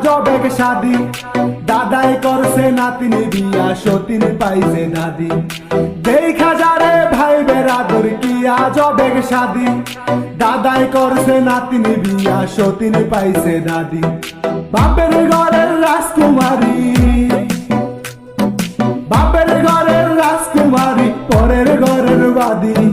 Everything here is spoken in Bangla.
জবেক শাদি দাদাই করছে নাতিনি বিয়া সতিন পাইছে দাদি। দেখা যারে ভাই বেরাদর কিয়া জবেক শাদি দাদাই করছে নাতিনি বিয়া সতিন পাইছে দাদি। বাপের ঘরের রাজকুমারী